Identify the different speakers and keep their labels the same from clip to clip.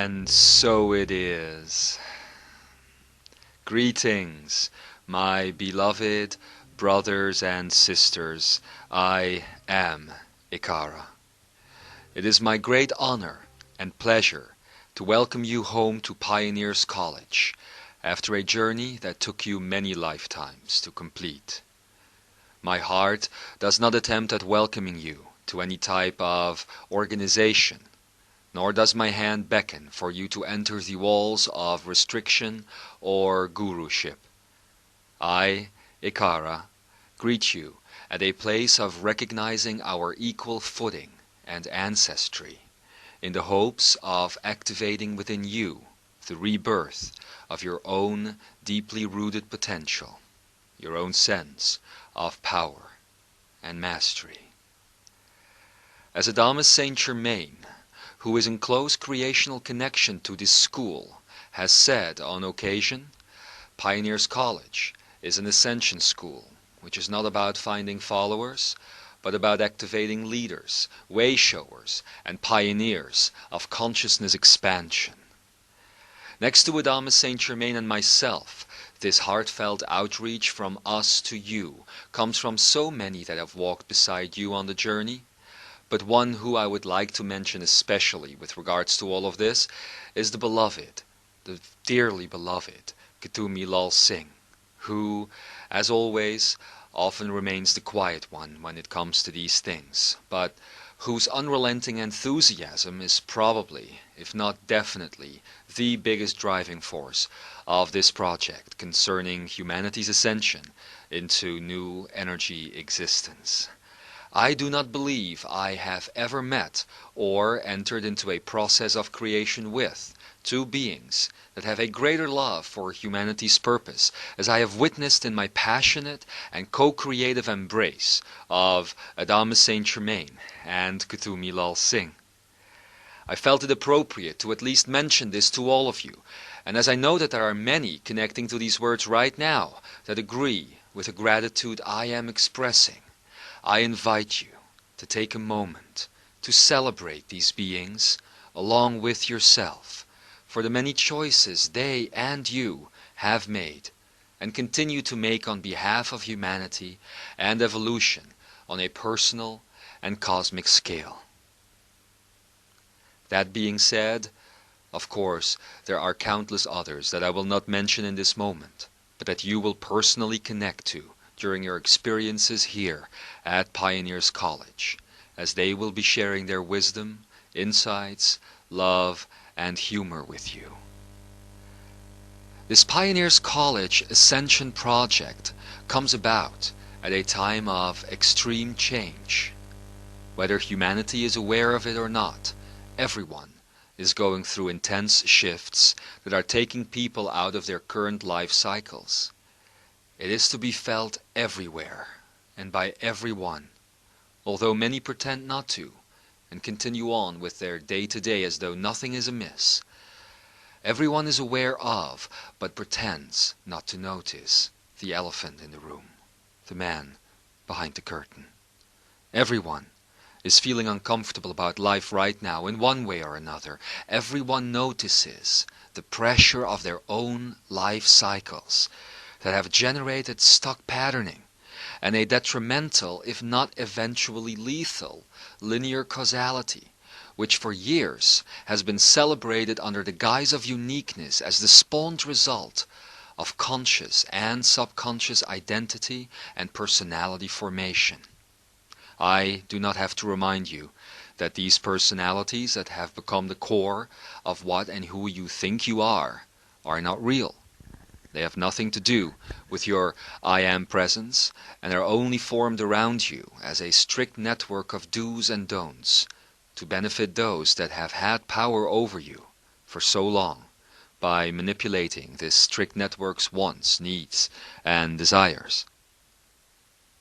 Speaker 1: And so it is. Greetings, my beloved brothers and sisters. I am Ekara. It is my great honor and pleasure to welcome you home to Pioneers College after a journey that took you many lifetimes to complete. My heart does not attempt at welcoming you to any type of organization, nor does my hand beckon for you to enter the walls of restriction or guruship. I, Ekara, greet you at a place of recognizing our equal footing and ancestry, in the hopes of activating within you the rebirth of your own deeply rooted potential, your own sense of power and mastery. As Adamus Saint Germain, who is in close creational connection to this school, has said on occasion, Pioneers College is an ascension school, which is not about finding followers, but about activating leaders, way-showers, and pioneers of consciousness expansion. Next to Adamus Saint Germain and myself, this heartfelt outreach from us to you comes from so many that have walked beside you on the journey. But one who I would like to mention especially with regards to all of this is the beloved, the dearly beloved Ketumi Lal Singh, who, as always, often remains the quiet one when it comes to these things, but whose unrelenting enthusiasm is probably, if not definitely, the biggest driving force of this project concerning humanity's ascension into new energy existence. I do not believe I have ever met or entered into a process of creation with two beings that have a greater love for humanity's purpose, as I have witnessed in my passionate and co-creative embrace of Adamus Saint Germain and Ketumi Lal Singh. I felt it appropriate to at least mention this to all of you, and as I know that there are many connecting to these words right now that agree with the gratitude I am expressing, I invite you to take a moment to celebrate these beings along with yourself for the many choices they and you have made and continue to make on behalf of humanity and evolution on a personal and cosmic scale. That being said, of course, there are countless others that I will not mention in this moment, but that you will personally connect to during your experiences here at Pioneers College, as they will be sharing their wisdom, insights, love, and humor with you. This Pioneers College Ascension project comes about at a time of extreme change. Whether humanity is aware of it or not, everyone is going through intense shifts that are taking people out of their current life cycles. It is to be felt everywhere and by everyone, although many pretend not to and continue on with their day-to-day as though nothing is amiss. Everyone is aware of, but pretends not to notice, the elephant in the room, the man behind the curtain. Everyone is feeling uncomfortable about life right now in one way or another. Everyone notices the pressure of their own life cycles that have generated stuck patterning and a detrimental, if not eventually lethal, linear causality, which for years has been celebrated under the guise of uniqueness as the spawned result of conscious and subconscious identity and personality formation. I do not have to remind you that these personalities that have become the core of what and who you think you are not real. They have nothing to do with your I am presence and are only formed around you as a strict network of do's and don'ts to benefit those that have had power over you for so long by manipulating this strict network's wants, needs, and desires.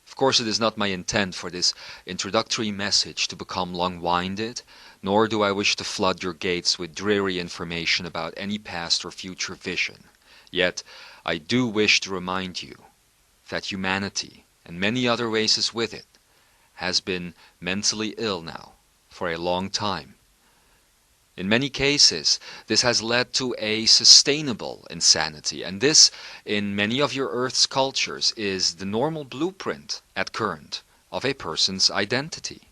Speaker 1: Of course, it is not my intent for this introductory message to become long-winded, nor do I wish to flood your gates with dreary information about any past or future vision. Yet, I do wish to remind you that humanity, and many other races with it, has been mentally ill now for a long time. In many cases, this has led to a sustainable insanity, and this, in many of your Earth's cultures, is the normal blueprint at current of a person's identity.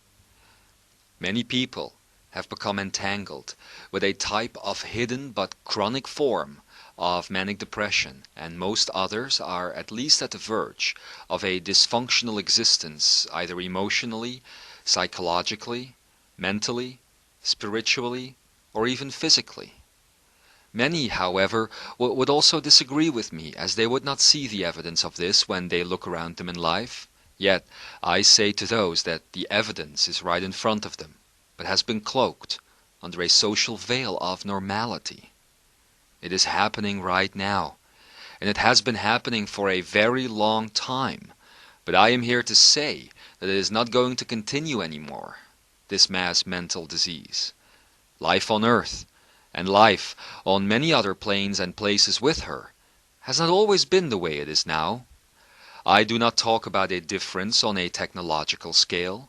Speaker 1: Many people have become entangled with a type of hidden but chronic form of manic depression, and most others are at least at the verge of a dysfunctional existence, either emotionally, psychologically, mentally, spiritually, or even physically. Many, however, would also disagree with me, as they would not see the evidence of this when they look around them in life. Yet I say to those that the evidence is right in front of them, but has been cloaked under a social veil of normality. It is happening right now, and it has been happening for a very long time, but I am here to say that it is not going to continue anymore, this mass mental disease. Life on Earth, and life on many other planes and places with her, has not always been the way it is now. I do not talk about a difference on a technological scale.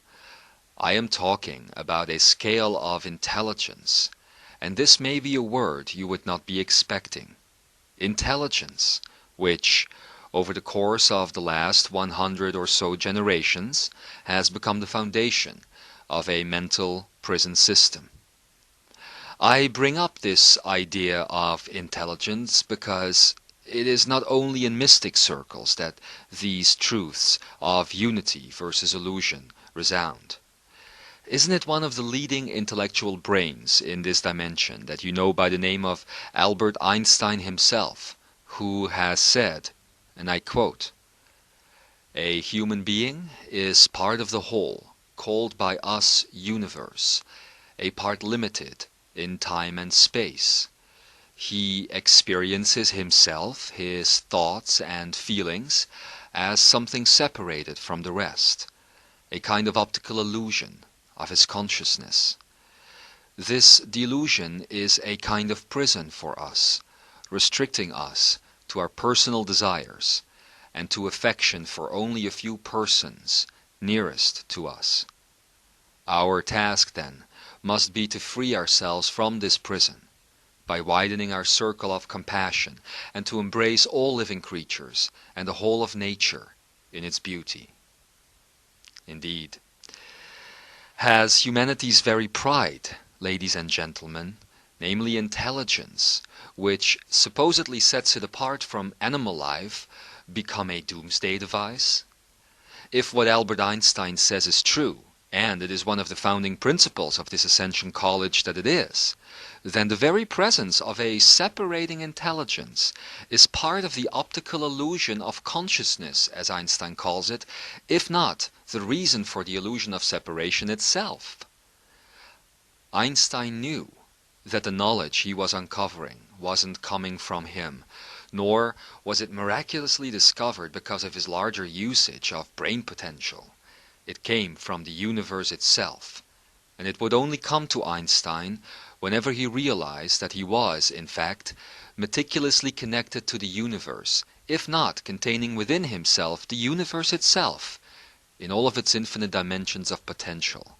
Speaker 1: I am talking about a scale of intelligence, and this may be a word you would not be expecting. Intelligence, which, over the course of the last 100 or so generations, has become the foundation of a mental prison system. I bring up this idea of intelligence because it is not only in mystic circles that these truths of unity versus illusion resound. Isn't it one of the leading intellectual brains in this dimension that you know by the name of Albert Einstein himself, who has said, and I quote, "A human being is part of the whole, called by us universe, a part limited in time and space. He experiences himself, his thoughts and feelings, as something separated from the rest, a kind of optical illusion of his consciousness. This delusion is a kind of prison for us, restricting us to our personal desires and to affection for only a few persons nearest to us. Our task, then, must be to free ourselves from this prison by widening our circle of compassion and to embrace all living creatures and the whole of nature in its beauty." Indeed, has humanity's very pride, ladies and gentlemen, namely intelligence, which supposedly sets it apart from animal life, become a doomsday device? If what Albert Einstein says is true, and it is one of the founding principles of this Ascension College that it is, then the very presence of a separating intelligence is part of the optical illusion of consciousness, as Einstein calls it, if not the reason for the illusion of separation itself. Einstein knew that the knowledge he was uncovering wasn't coming from him, nor was it miraculously discovered because of his larger usage of brain potential. It came from the universe itself, and it would only come to Einstein whenever he realized that he was, in fact, meticulously connected to the universe, if not containing within himself the universe itself, in all of its infinite dimensions of potential.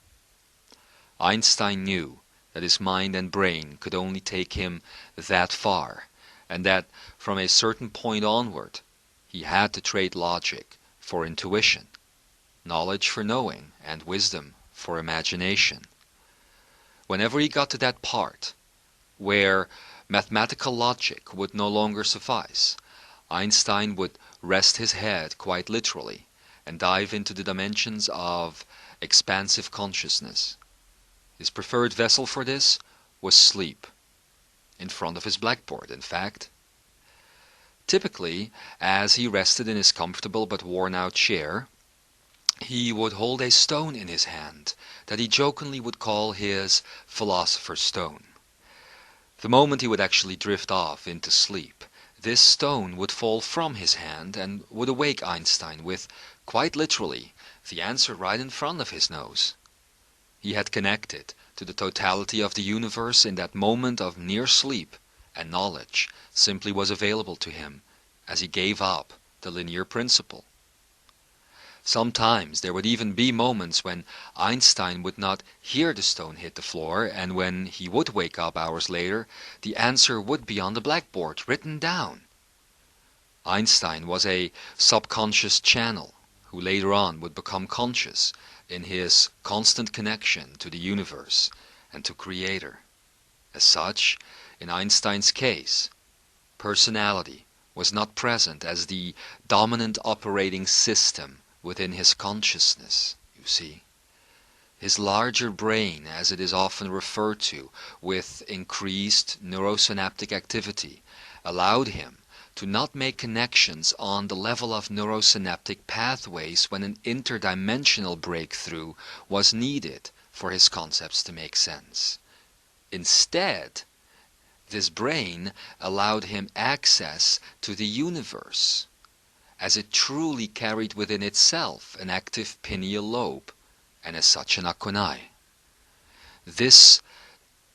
Speaker 1: Einstein knew that his mind and brain could only take him that far, and that from a certain point onward he had to trade logic for intuition, knowledge for knowing, and wisdom for imagination. Whenever he got to that part where mathematical logic would no longer suffice, Einstein would rest his head quite literally and dive into the dimensions of expansive consciousness. His preferred vessel for this was sleep, in front of his blackboard, in fact. Typically, as he rested in his comfortable but worn-out chair, he would hold a stone in his hand that he jokingly would call his philosopher's stone. The moment he would actually drift off into sleep, this stone would fall from his hand and would awake Einstein with, quite literally, the answer right in front of his nose. He had connected to the totality of the universe in that moment of near sleep, and knowledge simply was available to him as he gave up the linear principle. Sometimes there would even be moments when Einstein would not hear the stone hit the floor, and when he would wake up hours later, the answer would be on the blackboard, written down. Einstein was a subconscious channel who later on would become conscious in his constant connection to the universe and to Creator. As such, in Einstein's case, personality was not present as the dominant operating system within his consciousness, you see. His larger brain, as it is often referred to, with increased neurosynaptic activity, allowed him to not make connections on the level of neurosynaptic pathways when an interdimensional breakthrough was needed for his concepts to make sense. Instead, this brain allowed him access to the universe, as it truly carried within itself an active pineal lobe, and as such an akonai. This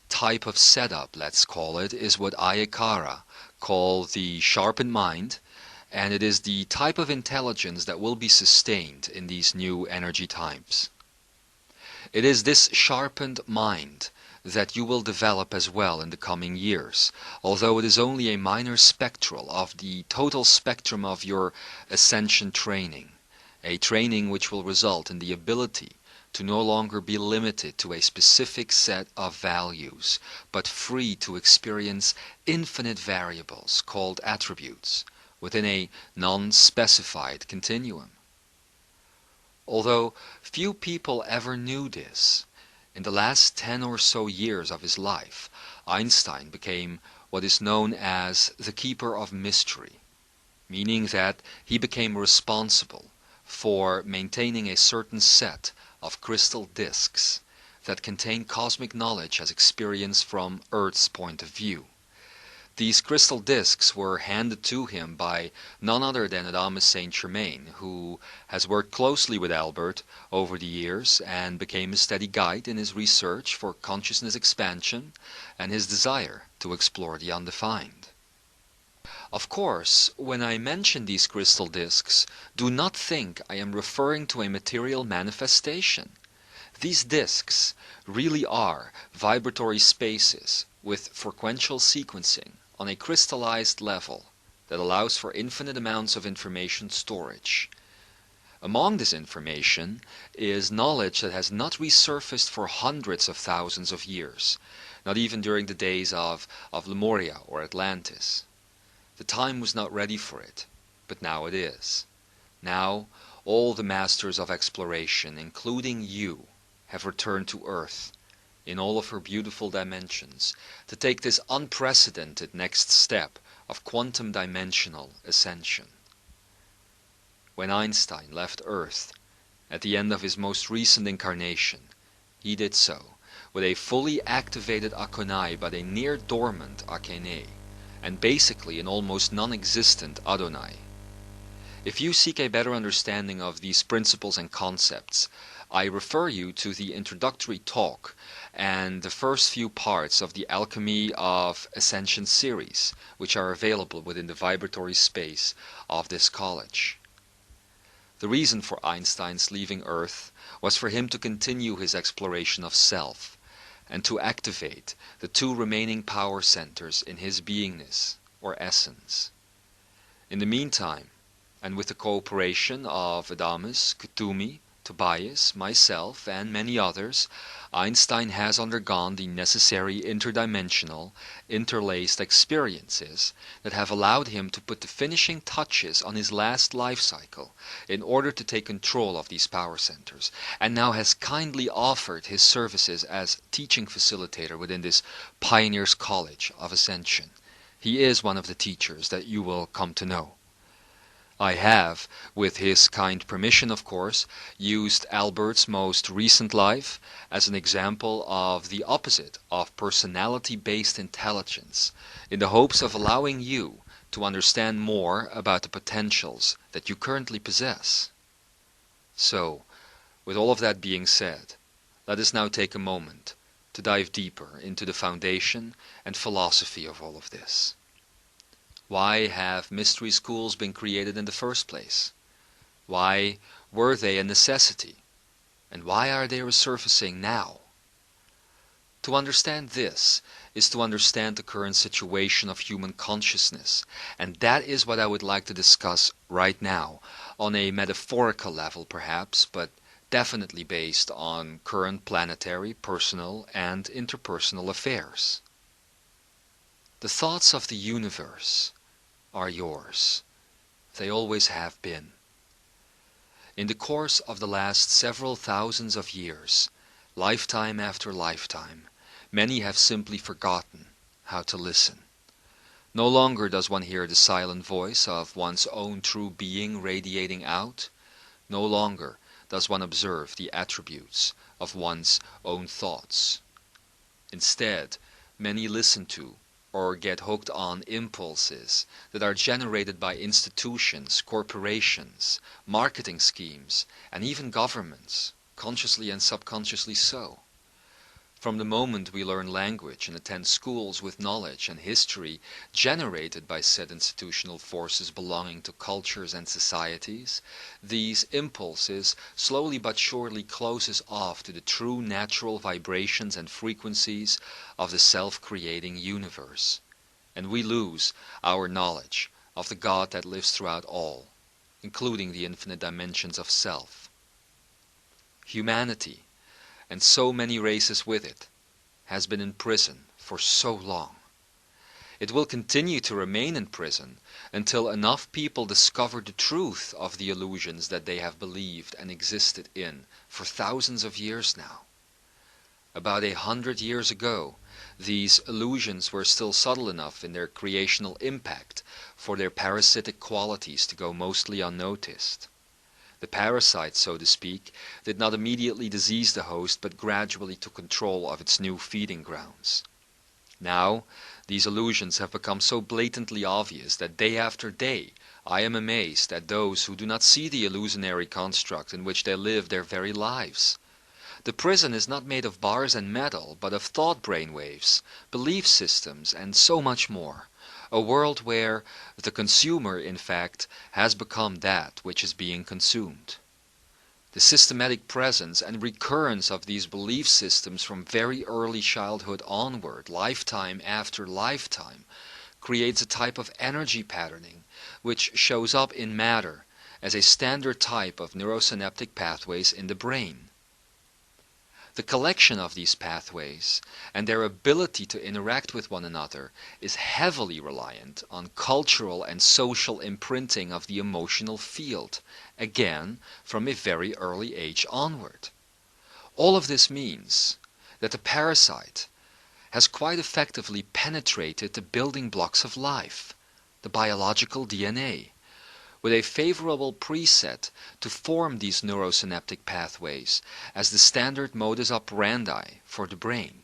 Speaker 1: type of setup, let's call it, is what Pah Ekara call the sharpened mind, and it is the type of intelligence that will be sustained in these new energy times. It is this sharpened mind that you will develop as well in the coming years, although it is only a minor spectral of the total spectrum of your ascension training, a training which will result in the ability to no longer be limited to a specific set of values, but free to experience infinite variables called attributes within a non-specified continuum. Although few people ever knew this, in the last 10 or so years of his life, Einstein became what is known as the keeper of mystery, meaning that he became responsible for maintaining a certain set of crystal discs that contain cosmic knowledge as experienced from Earth's point of view. These crystal discs were handed to him by none other than Adamus Saint Germain, who has worked closely with Albert over the years and became a steady guide in his research for consciousness expansion and his desire to explore the undefined. Of course, when I mention these crystal discs, do not think I am referring to a material manifestation. These discs really are vibratory spaces with frequential sequencing on a crystallized level that allows for infinite amounts of information storage. Among this information is knowledge that has not resurfaced for hundreds of thousands of years, not even during the days of Lemuria or Atlantis. The time was not ready for it, but now it is. Now all the masters of exploration, including you, have returned to Earth in all of her beautiful dimensions to take this unprecedented next step of quantum dimensional ascension. When Einstein left Earth at the end of his most recent incarnation, he did so with a fully activated akonai but a near dormant akene, and basically an almost non-existent Adonai. If you seek a better understanding of these principles and concepts, I refer you to the introductory talk and the first few parts of the Alchemy of Ascension series, which are available within the vibratory space of this college. The reason for Einstein's leaving Earth was for him to continue his exploration of self and to activate the two remaining power centers in his beingness, or essence. In the meantime, and with the cooperation of Adamus, Kutumi, Tobias, myself, and many others, Einstein has undergone the necessary interdimensional, interlaced experiences that have allowed him to put the finishing touches on his last life cycle in order to take control of these power centers, and now has kindly offered his services as teaching facilitator within this Pioneers College of Ascension. He is one of the teachers that you will come to know. I have, with his kind permission of course, used Albert's most recent life as an example of the opposite of personality-based intelligence, in the hopes of allowing you to understand more about the potentials that you currently possess. So, with all of that being said, let us now take a moment to dive deeper into the foundation and philosophy of all of this. Why have mystery schools been created in the first place? Why Were they a necessity? And why are they resurfacing now? To understand this is to understand the current situation of human consciousness, and that is what I would like to discuss right now, on a metaphorical level perhaps, but definitely based on current planetary, personal, and interpersonal affairs. The thoughts of the universe are yours. They always have been. In the course of the last several thousands of years, lifetime after lifetime, many have simply forgotten how to listen. No longer does one hear the silent voice of one's own true being radiating out. No longer does one observe the attributes of one's own thoughts. Instead, many listen to or get hooked on impulses that are generated by institutions, corporations, marketing schemes, and even governments, consciously and subconsciously so. From the moment we learn language and attend schools with knowledge and history generated by said institutional forces belonging to cultures and societies, these impulses slowly but surely close us off to the true natural vibrations and frequencies of the self-creating universe, and we lose our knowledge of the God that lives throughout all, including the infinite dimensions of self. Humanity, and so many races with it, has been in prison for so long. It will continue to remain in prison until enough people discover the truth of the illusions that they have believed and existed in for thousands of years now. About 100 years ago, these illusions were still subtle enough in their creational impact for their parasitic qualities to go mostly unnoticed. The parasite, so to speak, did not immediately disease the host, but gradually took control of its new feeding grounds. Now, these illusions have become so blatantly obvious that day after day I am amazed at those who do not see the illusionary construct in which they live their very lives. The prison is not made of bars and metal, but of thought brainwaves, belief systems, and so much more. A world where the consumer, in fact, has become that which is being consumed. The systematic presence and recurrence of these belief systems from very early childhood onward, lifetime after lifetime, creates a type of energy patterning which shows up in matter as a standard type of neurosynaptic pathways in the brain. The collection of these pathways and their ability to interact with one another is heavily reliant on cultural and social imprinting of the emotional field, again from a very early age onward. All of this means that the parasite has quite effectively penetrated the building blocks of life, the biological DNA, with a favorable preset to form these neurosynaptic pathways as the standard modus operandi for the brain.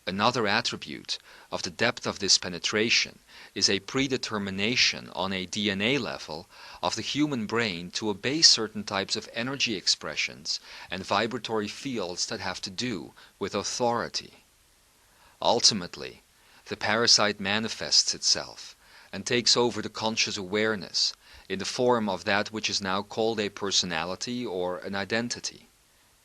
Speaker 1: Another attribute of the depth of this penetration is a predetermination on a DNA level of the human brain to obey certain types of energy expressions and vibratory fields that have to do with authority. Ultimately, the parasite manifests itself and takes over the conscious awareness in the form of that which is now called a personality or an identity.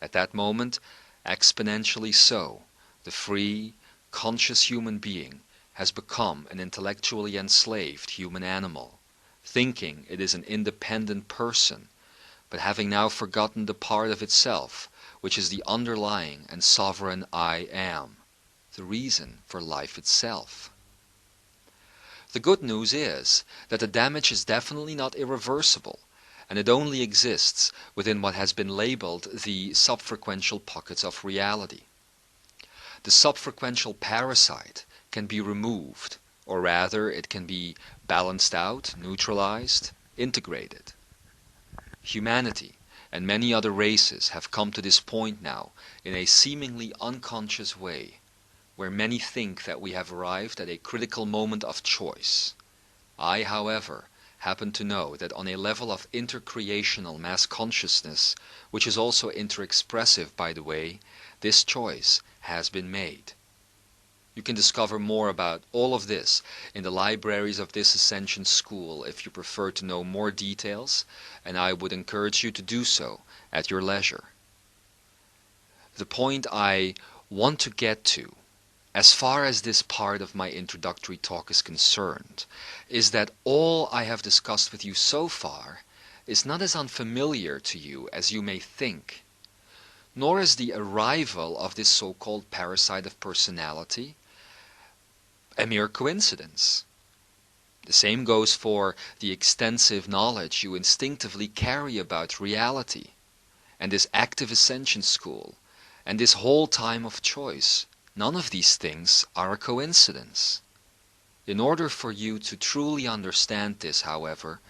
Speaker 1: At that moment, exponentially so, the free, conscious human being has become an intellectually enslaved human animal, thinking it is an independent person, but having now forgotten the part of itself which is the underlying and sovereign I am, the reason for life itself. The good news is that the damage is definitely not irreversible, and it only exists within what has been labeled the subfrequential pockets of reality. The subfrequential parasite can be removed, or rather it can be balanced out, neutralized, integrated. Humanity and many other races have come to this point now in a seemingly unconscious way, where many think that we have arrived at a critical moment of choice. I, however, happen to know that on a level of intercreational mass consciousness, which is also interexpressive by the way, this choice has been made. You can discover more about all of this in the libraries of this Ascension School if you prefer to know more details, and I would encourage you to do so at your leisure. The point I want to get to, as far as this part of my introductory talk is concerned, is that all I have discussed with you so far is not as unfamiliar to you as you may think, nor is the arrival of this so-called parasite of personality a mere coincidence. The same goes for the extensive knowledge you instinctively carry about reality, and this active ascension school, and this whole time of choice. None of these things are a coincidence. In order for you to truly understand this, however,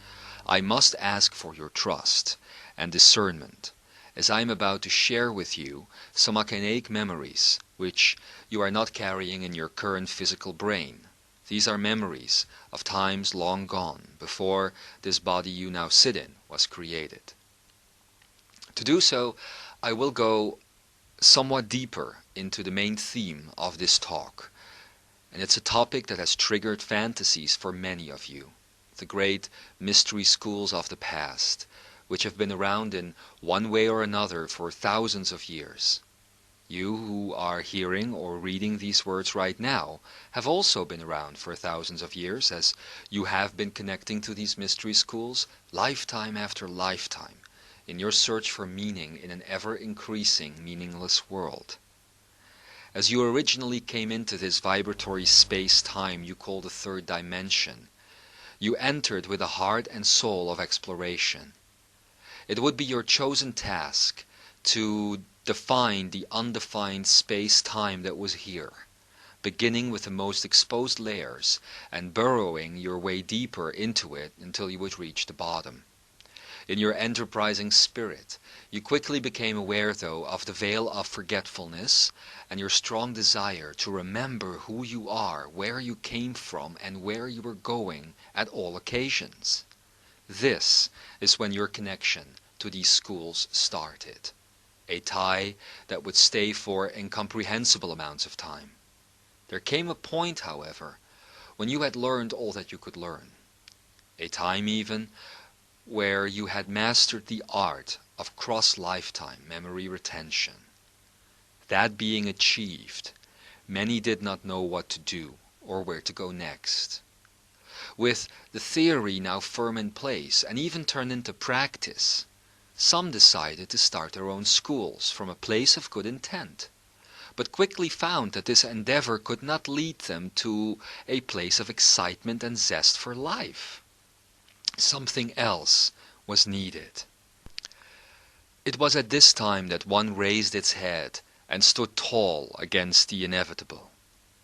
Speaker 1: I must ask for your trust and discernment, as I am about to share with you some archaic memories which you are not carrying in your current physical brain. These are memories of times long gone, before this body you now sit in was created. To do so, I will go somewhat deeper into the main theme of this talk, and it's a topic that has triggered fantasies for many of you, the great mystery schools of the past, which have been around in one way or another for thousands of years. You who are hearing or reading these words right now have also been around for thousands of years, as you have been connecting to these mystery schools lifetime after lifetime in your search for meaning in an ever-increasing meaningless world. As you originally came into this vibratory space-time you call the third dimension, you entered with a heart and soul of exploration. It would be your chosen task to define the undefined space-time that was here, beginning with the most exposed layers and burrowing your way deeper into it until you would reach the bottom. In your enterprising spirit, you quickly became aware, though, of the veil of forgetfulness and your strong desire to remember who you are, where you came from, and where you were going at all occasions. This is when your connection to these schools started, a tie that would stay for incomprehensible amounts of time. There came a point, however, when you had learned all that you could learn, a time even where you had mastered the art of cross-lifetime memory retention. That being achieved, many did not know what to do or where to go next. With the theory now firm in place and even turned into practice, some decided to start their own schools from a place of good intent, but quickly found that this endeavor could not lead them to a place of excitement and zest for life. Something else was needed. It was at this time that one raised its head and stood tall against the inevitable.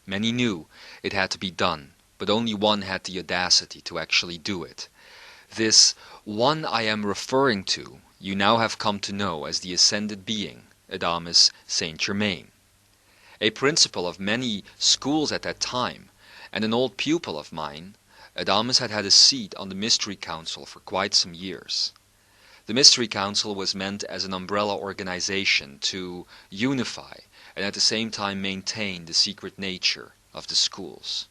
Speaker 1: Many knew it had to be done, but only one had the audacity to actually do it. This one I am referring to, you now have come to know as the ascended being, Adamus Saint Germain. A principal of many schools at that time, and an old pupil of mine, Adamus had had a seat on the Mystery Council for quite some years. The Mystery Council was meant as an umbrella organization to unify and at the same time maintain the secret nature of the schools.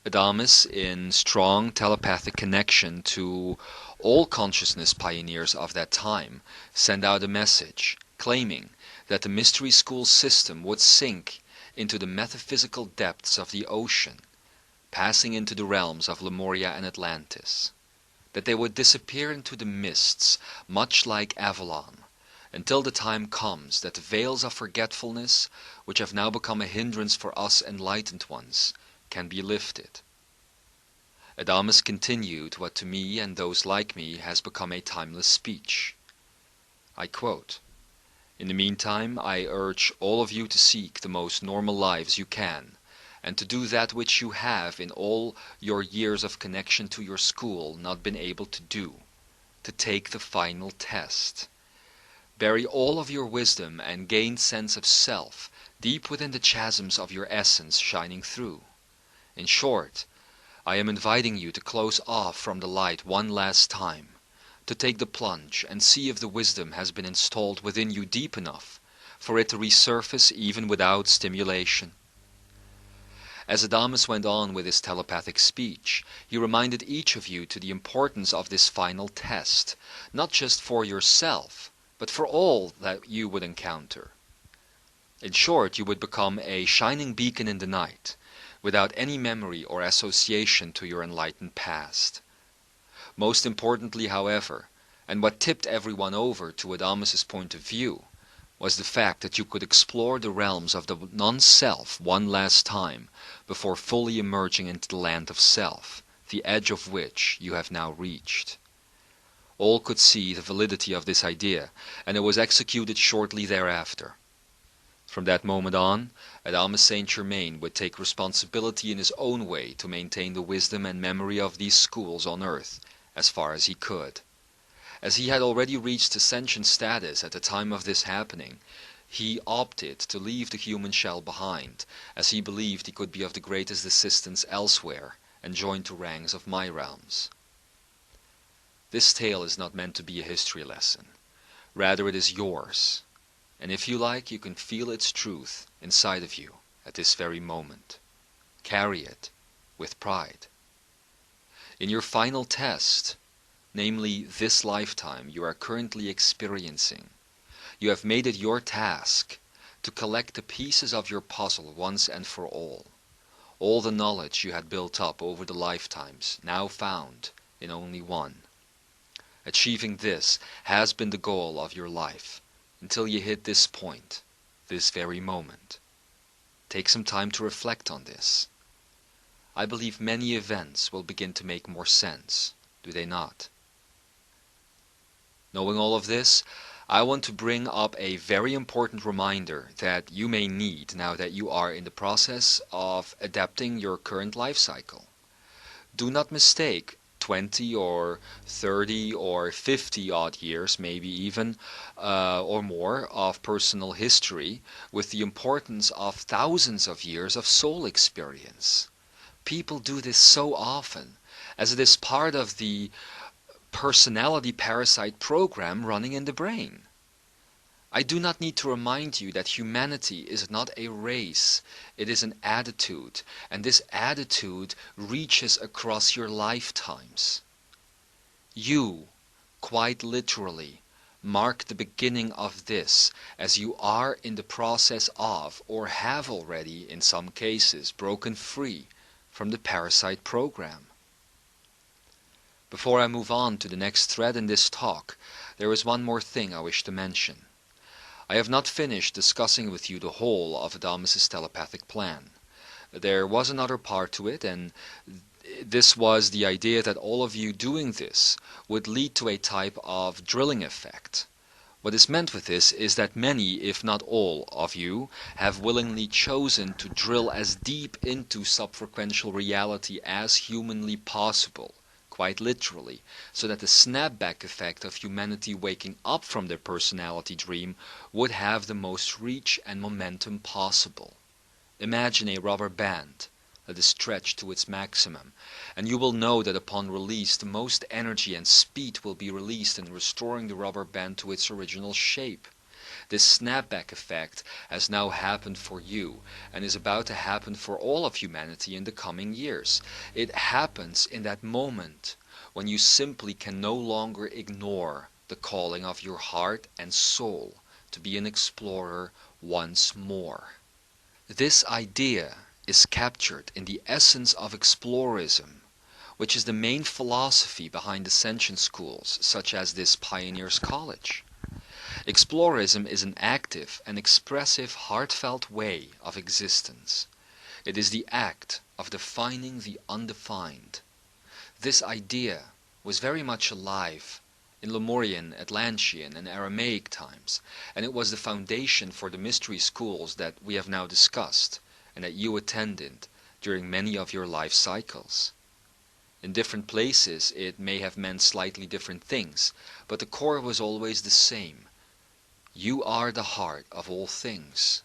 Speaker 1: Adamus, in strong telepathic connection to all consciousness pioneers of that time, sent out a message claiming that the mystery school system would sink into the metaphysical depths of the ocean, passing into the realms of Lemuria and Atlantis, that they would disappear into the mists, much like Avalon, until the time comes that the veils of forgetfulness, which have now become a hindrance for us enlightened ones, can be lifted. Adamus continued what to me and those like me has become a timeless speech. I quote, "In the meantime, I urge all of you to seek the most normal lives you can, and to do that which you have in all your years of connection to your school not been able to do, to take the final test. Bury all of your wisdom and gained sense of self deep within the chasms of your essence shining through. In short, I am inviting you to close off from the light one last time, to take the plunge and see if the wisdom has been installed within you deep enough for it to resurface even without stimulation. As Adamus went on with his telepathic speech, he reminded each of you to the importance of this final test, not just for yourself, but for all that you would encounter. In short, you would become a shining beacon in the night, without any memory or association to your enlightened past. Most importantly, however, and what tipped everyone over to Adamus's point of view, was the fact that you could explore the realms of the non-self one last time before fully emerging into the land of self, the edge of which you have now reached. All could see the validity of this idea, and it was executed shortly thereafter. From that moment on, Adamus Saint Germain would take responsibility in his own way to maintain the wisdom and memory of these schools on earth as far as he could. As he had already reached ascension status at the time of this happening, he opted to leave the human shell behind, as he believed he could be of the greatest assistance elsewhere, and joined the ranks of my realms. This tale is not meant to be a history lesson. Rather, it is yours. And if you like, you can feel its truth inside of you at this very moment. Carry it with pride. In your final test, namely this lifetime you are currently experiencing, you have made it your task to collect the pieces of your puzzle once and for all. All the knowledge you had built up over the lifetimes, now found in only one. Achieving this has been the goal of your life, until you hit this point, this very moment. Take some time to reflect on this. I believe many events will begin to make more sense, do they not? Knowing all of this, I want to bring up a very important reminder that you may need now that you are in the process of adapting your current life cycle. Do not mistake 20 or 30 or 50 odd years, maybe even, or more of personal history with the importance of thousands of years of soul experience. People do this so often, as it is part of the Personality Parasite program running in the brain. I do not need to remind you that humanity is not a race, it is an attitude, and this attitude reaches across your lifetimes. You, quite literally, mark the beginning of this, as you are in the process of, or have already, in some cases, broken free from the parasite program. Before I move on to the next thread in this talk, there is one more thing I wish to mention. I have not finished discussing with you the whole of Adamus's telepathic plan. There was another part to it, and this was the idea that all of you doing this would lead to a type of drilling effect. What is meant with this is that many, if not all, of you have willingly chosen to drill as deep into subfrequential reality as humanly possible, quite literally, so that the snapback effect of humanity waking up from their personality dream would have the most reach and momentum possible. Imagine a rubber band that is stretched to its maximum, and you will know that upon release the most energy and speed will be released in restoring the rubber band to its original shape. This snapback effect has now happened for you, and is about to happen for all of humanity in the coming years. It happens in that moment when you simply can no longer ignore the calling of your heart and soul to be an explorer once more. This idea is captured in the essence of Explorism, which is the main philosophy behind ascension schools such as this Pioneers College. Explorism is an active and expressive, heartfelt way of existence. It is the act of defining the undefined. This idea was very much alive in Lemurian, Atlantean, and Aramaic times, and it was the foundation for the mystery schools that we have now discussed, and that you attended during many of your life cycles. In different places it may have meant slightly different things, but the core was always the same. You are the heart of all things,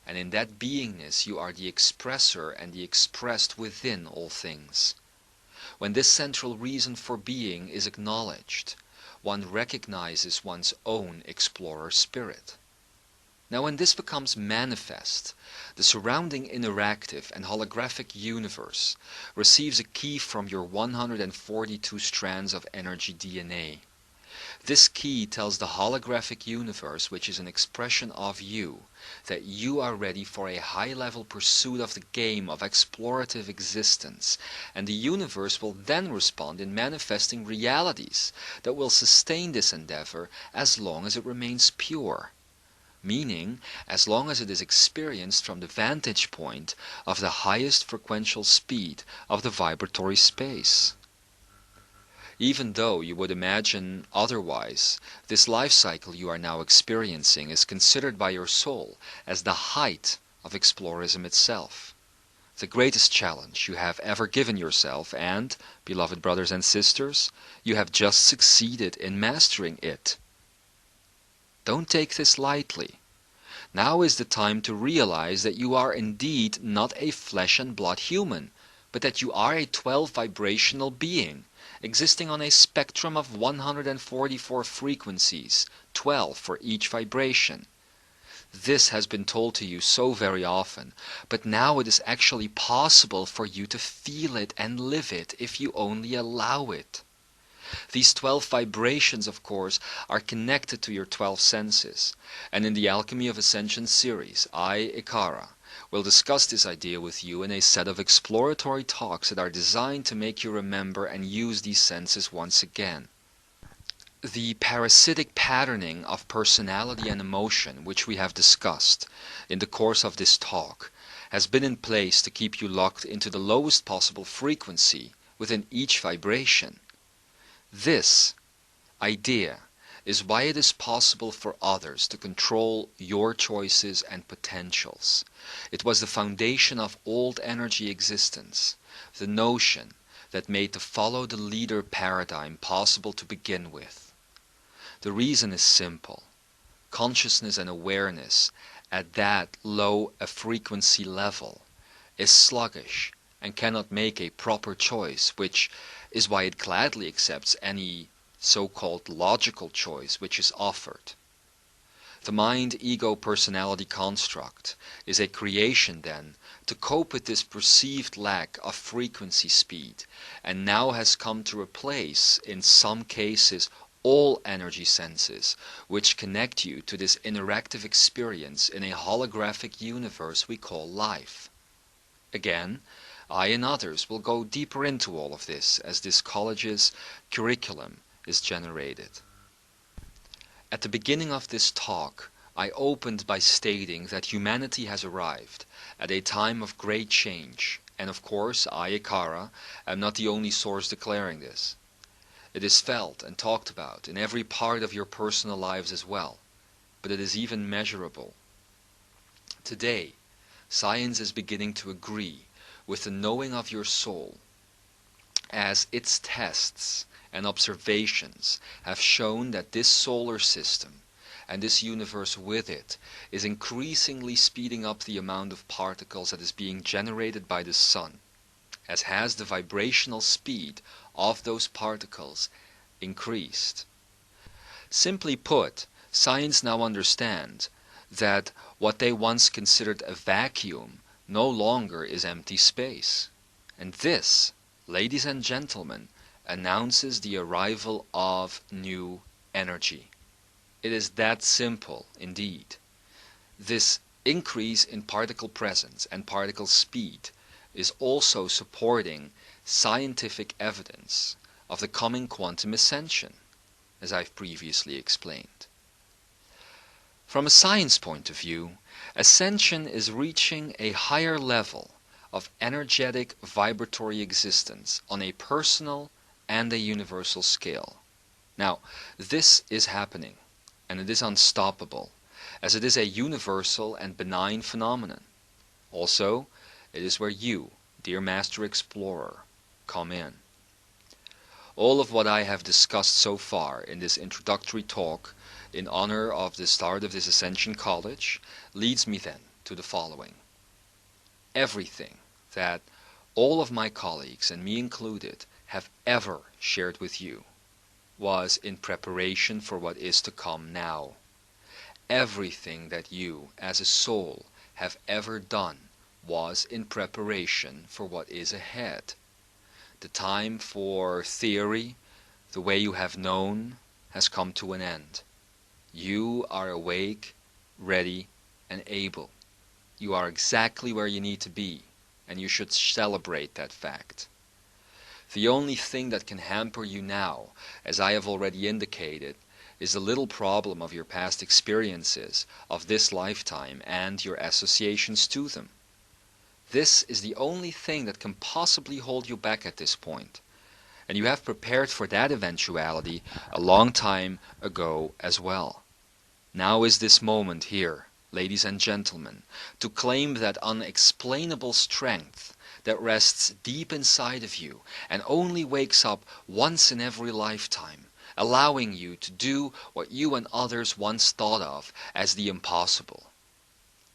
Speaker 1: and in that beingness you are the expressor and the expressed within all things. When this central reason for being is acknowledged, one recognizes one's own explorer spirit. Now when this becomes manifest, the surrounding interactive and holographic universe receives a key from your 142 strands of energy DNA. This key tells the holographic universe, which is an expression of you, that you are ready for a high-level pursuit of the game of explorative existence, and the universe will then respond in manifesting realities that will sustain this endeavor as long as it remains pure. Meaning, as long as it is experienced from the vantage point of the highest frequential speed of the vibratory space. Even though you would imagine otherwise, this life cycle you are now experiencing is considered by your soul as the height of Explorism itself, the greatest challenge you have ever given yourself, and, beloved brothers and sisters, you have just succeeded in mastering it. Don't take this lightly. Now is the time to realize that you are indeed not a flesh and blood human, but that you are a 12 vibrational being, existing on a spectrum of 144 frequencies, 12 for each vibration. This has been told to you so very often, but now it is actually possible for you to feel it and live it if you only allow it. These 12 vibrations, of course, are connected to your 12 senses, and in the Alchemy of Ascension series, I, Ekara, will discuss this idea with you in a set of exploratory talks that are designed to make you remember and use these senses once again. The parasitic patterning of personality and emotion, which we have discussed in the course of this talk, has been in place to keep you locked into the lowest possible frequency within each vibration. This idea is why it is possible for others to control your choices and potentials. It was the foundation of old energy existence, the notion that made the follow the leader paradigm possible to begin with. The reason is simple. Consciousness and awareness at that low a frequency level is sluggish and cannot make a proper choice, which is why it gladly accepts any so-called logical choice which is offered. The mind-ego-personality construct is a creation then to cope with this perceived lack of frequency speed, and now has come to replace, in some cases, all energy senses which connect you to this interactive experience in a holographic universe we call life. Again, I and others will go deeper into all of this as this college's curriculum is generated. At the beginning of this talk, I opened by stating that humanity has arrived at a time of great change, and of course I, Ekara, am not the only source declaring this. It is felt and talked about in every part of your personal lives as well, but it is even measurable. Today, science is beginning to agree with the knowing of your soul, as its tests and observations have shown that this solar system and this universe with it is increasingly speeding up the amount of particles that is being generated by the sun, as has the vibrational speed of those particles increased. Simply put, science now understands that what they once considered a vacuum no longer is empty space. And this, ladies and gentlemen, announces the arrival of new energy. It is that simple indeed. This increase in particle presence and particle speed is also supporting scientific evidence of the coming quantum ascension, as I've previously explained. From a science point of view, ascension is reaching a higher level of energetic vibratory existence on a personal and a universal scale. Now, this is happening, and it is unstoppable, as it is a universal and benign phenomenon. Also, it is where you, dear Master Explorer, come in. All of what I have discussed so far in this introductory talk in honor of the start of this Ascension College leads me then to the following. Everything that all of my colleagues, and me included, have ever shared with you was in preparation for what is to come now. Everything that you, as a soul, have ever done was in preparation for what is ahead. The time for theory, the way you have known, has come to an end. You are awake, ready, and able. You are exactly where you need to be, and you should celebrate that fact. The only thing that can hamper you now, as I have already indicated, is the little problem of your past experiences of this lifetime and your associations to them. This is the only thing that can possibly hold you back at this point, and you have prepared for that eventuality a long time ago as well. Now is this moment here, ladies and gentlemen, to claim that unexplainable strength that rests deep inside of you and only wakes up once in every lifetime, allowing you to do what you and others once thought of as the impossible.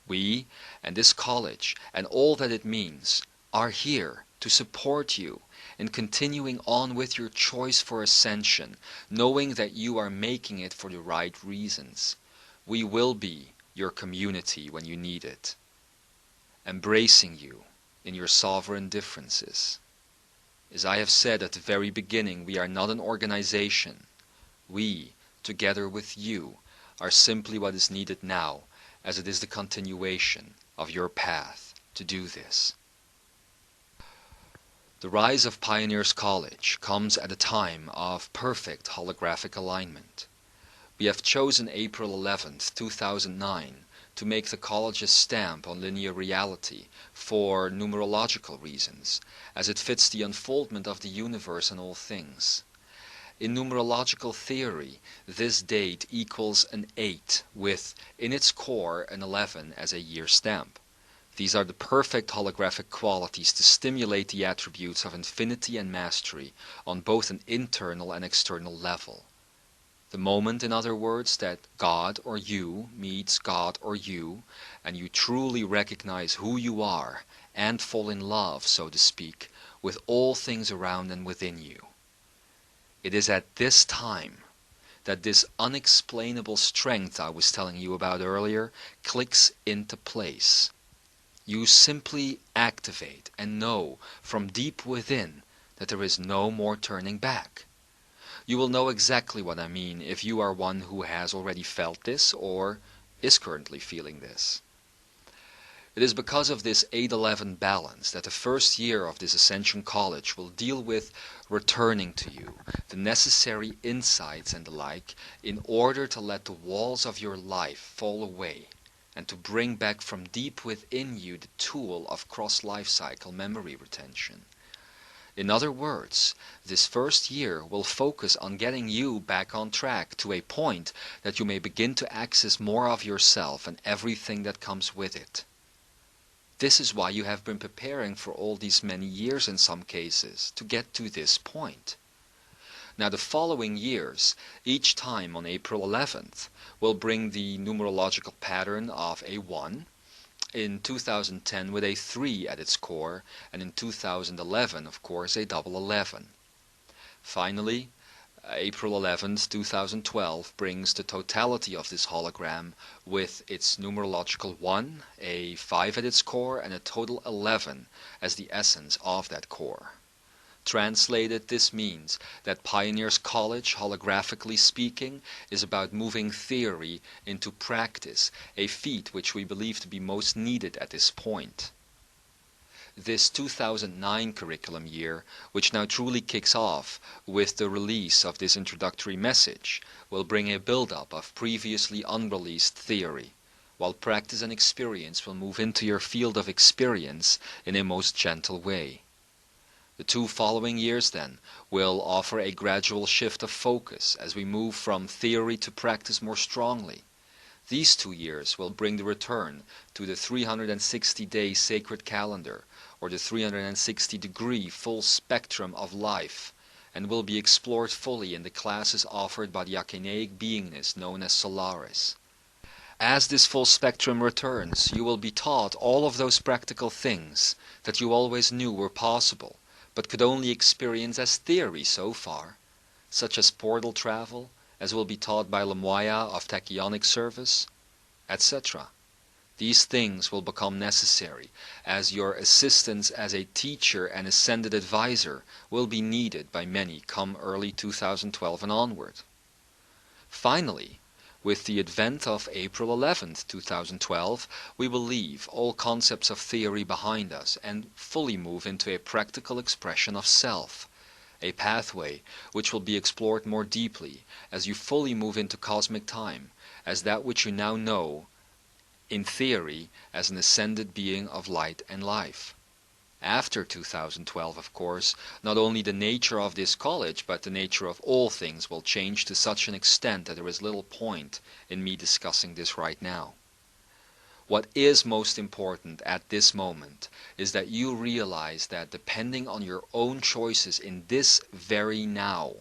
Speaker 1: We, and this college, and all that it means, are here to support you in continuing on with your choice for ascension, knowing that you are making it for the right reasons. We will be your community when you need it, embracing you in your sovereign differences. As I have said at the very beginning, we are not an organization. We, together with you, are simply what is needed now, as it is the continuation of your path to do this. The rise of Pioneers College comes at a time of perfect holographic alignment. We have chosen April 11th, 2009 to make the college's stamp on linear reality for numerological reasons, as it fits the unfoldment of the universe and all things. In numerological theory, this date equals an 8 with, in its core, an 11 as a year stamp. These are the perfect holographic qualities to stimulate the attributes of infinity and mastery on both an internal and external level. The moment, in other words, that God or you meets God or you, and you truly recognize who you are and fall in love, so to speak, with all things around and within you. It is at this time that this unexplainable strength I was telling you about earlier clicks into place. You simply activate and know from deep within that there is no more turning back. You will know exactly what I mean if you are one who has already felt this or is currently feeling this. It is because of this 8-11 balance that the first year of this Ascension College will deal with returning to you the necessary insights and the like in order to let the walls of your life fall away and to bring back from deep within you the tool of cross-life cycle memory retention. In other words, this first year will focus on getting you back on track to a point that you may begin to access more of yourself and everything that comes with it. This is why you have been preparing for all these many years in some cases, to get to this point. Now the following years, each time on April 11th, will bring the numerological pattern of a 1, in 2010 with a 3 at its core, and in 2011, of course, a double 11. Finally, April 11th, 2012 brings the totality of this hologram with its numerological 1, a 5 at its core, and a total 11 as the essence of that core. Translated, this means that Pioneers College, holographically speaking, is about moving theory into practice, a feat which we believe to be most needed at this point. This 2009 curriculum year, which now truly kicks off with the release of this introductory message, will bring a build-up of previously unreleased theory, while practice and experience will move into your field of experience in a most gentle way. The 2 following years, then, will offer a gradual shift of focus as we move from theory to practice more strongly. These 2 years will bring the return to the 360-day sacred calendar, or the 360-degree full spectrum of life, and will be explored fully in the classes offered by the Achaenaic beingness known as Solaris. As this full spectrum returns, you will be taught all of those practical things that you always knew were possible, but could only experience as theory so far, such as portal travel, as will be taught by Lemurian of tachyonic service, etc. These things will become necessary, as your assistance as a teacher and ascended advisor will be needed by many come early 2012 and onward. Finally, with the advent of April 11th, 2012, we will leave all concepts of theory behind us and fully move into a practical expression of self, a pathway which will be explored more deeply as you fully move into cosmic time, as that which you now know in theory as an ascended being of light and life. After 2012, of course, not only the nature of this college, but the nature of all things will change to such an extent that there is little point in me discussing this right now. What is most important at this moment is that you realize that depending on your own choices in this very now,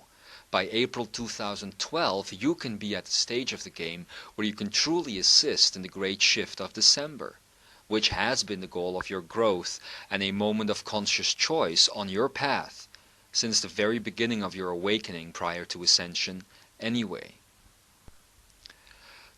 Speaker 1: by April 2012 you can be at the stage of the game where you can truly assist in the great shift of December, which has been the goal of your growth and a moment of conscious choice on your path since the very beginning of your awakening prior to ascension anyway.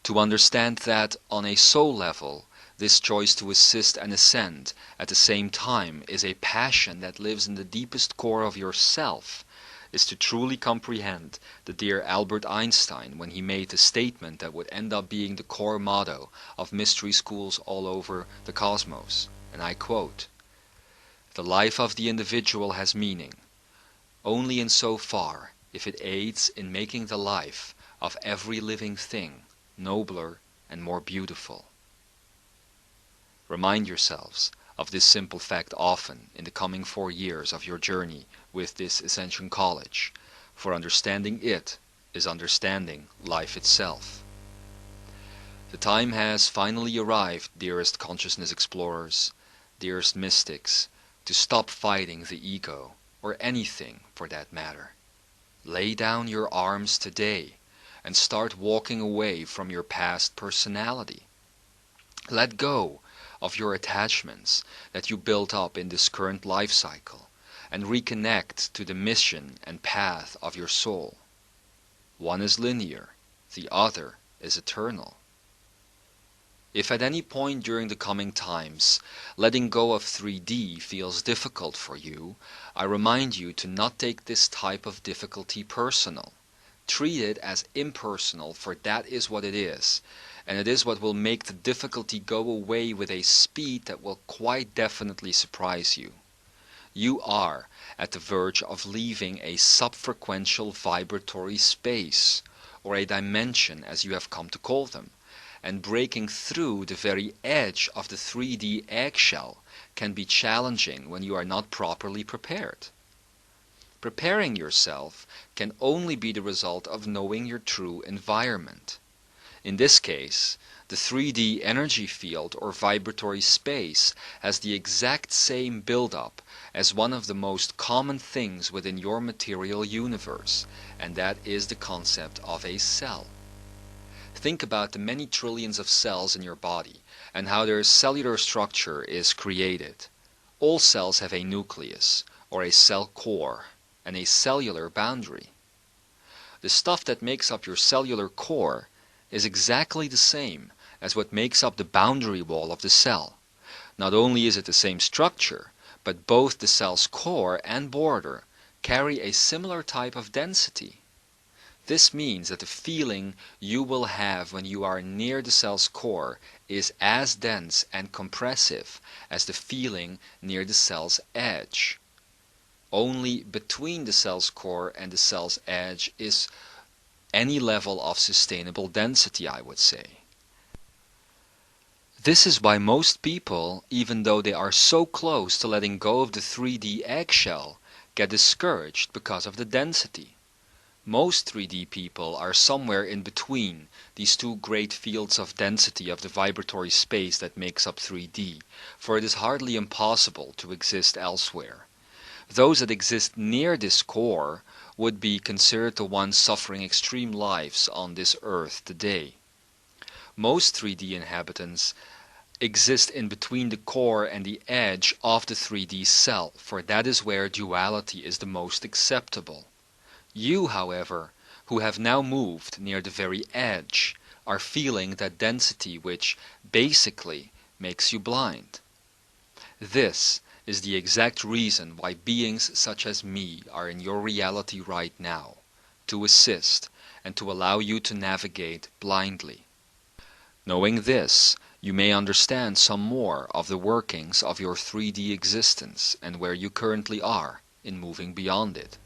Speaker 1: To understand that on a soul level, this choice to assist and ascend at the same time is a passion that lives in the deepest core of yourself, is to truly comprehend the dear Albert Einstein when he made the statement that would end up being the core motto of mystery schools all over the cosmos, and I quote, "The life of the individual has meaning only in so far if it aids in making the life of every living thing nobler and more beautiful." Remind yourselves of this simple fact often in the coming 4 years of your journey with this Ascension College, for understanding it is understanding life itself. The time has finally arrived, dearest consciousness explorers, dearest mystics, to stop fighting the ego, or anything for that matter. Lay down your arms today and start walking away from your past personality. Let go of your attachments that you built up in this current life cycle and reconnect to the mission and path of your soul. One is linear, the other is eternal. If at any point during the coming times letting go of 3D feels difficult for you, I remind you to not take this type of difficulty personal. Treat it as impersonal, for that is what it is, and it is what will make the difficulty go away with a speed that will quite definitely surprise you. You are at the verge of leaving a subfrequential vibratory space, or a dimension as you have come to call them, and breaking through the very edge of the 3D eggshell can be challenging when you are not properly prepared. Preparing yourself can only be the result of knowing your true environment. In this case, the 3D energy field or vibratory space has the exact same build-up as one of the most common things within your material universe, and that is the concept of a cell. Think about the many trillions of cells in your body and how their cellular structure is created. All cells have a nucleus, or a cell core, and a cellular boundary. The stuff that makes up your cellular core is exactly the same as what makes up the boundary wall of the cell. Not only is it the same structure, but both the cell's core and border carry a similar type of density. This means that the feeling you will have when you are near the cell's core is as dense and compressive as the feeling near the cell's edge. Only between the cell's core and the cell's edge is any level of sustainable density, I would say. This is why most people, even though they are so close to letting go of the 3D eggshell, get discouraged because of the density. Most 3D people are somewhere in between these two great fields of density of the vibratory space that makes up 3D, for it is hardly impossible to exist elsewhere. Those that exist near this core would be considered the ones suffering extreme lives on this earth today. Most 3D inhabitants exist in between the core and the edge of the 3D cell, for that is where duality is the most acceptable. You, however, who have now moved near the very edge, are feeling that density which basically makes you blind. This is the exact reason why beings such as me are in your reality right now, to assist and to allow you to navigate blindly. Knowing this, you may understand some more of the workings of your 3D existence and where you currently are in moving beyond it.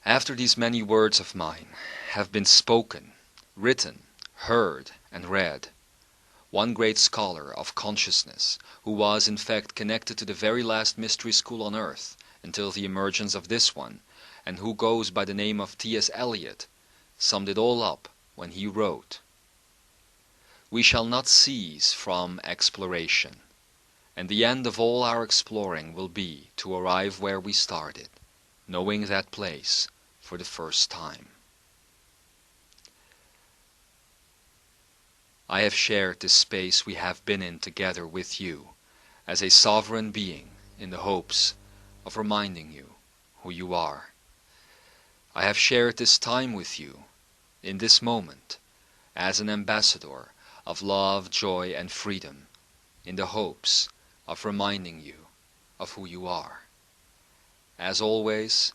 Speaker 1: After these many words of mine have been spoken, written, heard, and read, one great scholar of consciousness, who was in fact connected to the very last mystery school on earth until the emergence of this one, and who goes by the name of T.S. Eliot, summed it all up when he wrote, "We shall not cease from exploration, and the end of all our exploring will be to arrive where we started, knowing that place for the first time." I have shared this space we have been in together with you as a sovereign being in the hopes of reminding you who you are. I have shared this time with you in this moment as an ambassador of love, joy, and freedom in the hopes of reminding you of who you are. As always,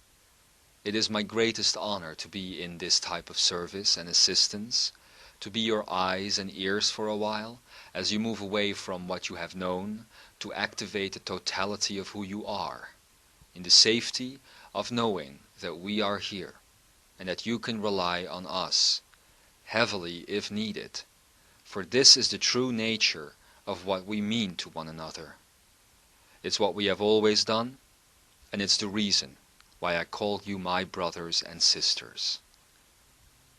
Speaker 1: it is my greatest honor to be in this type of service and assistance, to be your eyes and ears for a while, as you move away from what you have known, to activate the totality of who you are, in the safety of knowing that we are here, and that you can rely on us, heavily if needed, for this is the true nature of what we mean to one another. It's what we have always done, and it's the reason why I call you my brothers and sisters.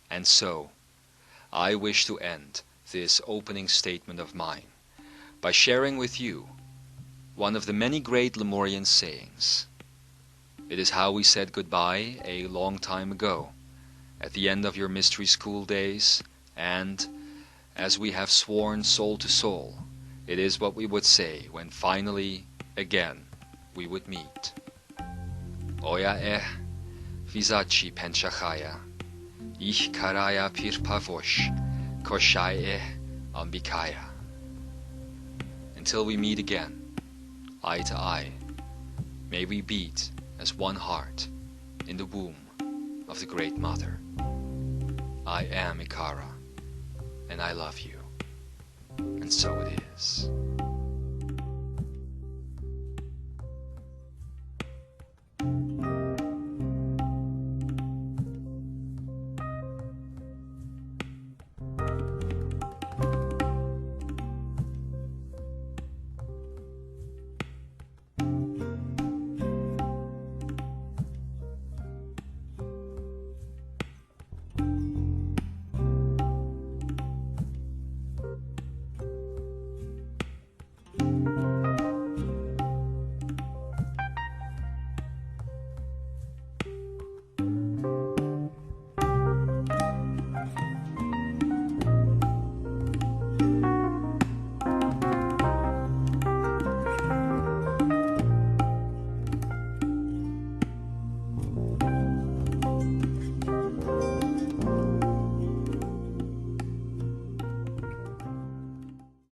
Speaker 1: And so, I wish to end this opening statement of mine by sharing with you one of the many great Lemurian sayings. It is how we said goodbye a long time ago, at the end of your mystery school days, and, as we have sworn soul to soul, it is what we would say when finally, again, we would meet. Oya vizachi penchachaya. Ich karaya pirpavosh, koshai ambikaya. Until we meet again, eye to eye, may we beat as one heart in the womb of the Great Mother. I am Ekara, and I love you, and so it is.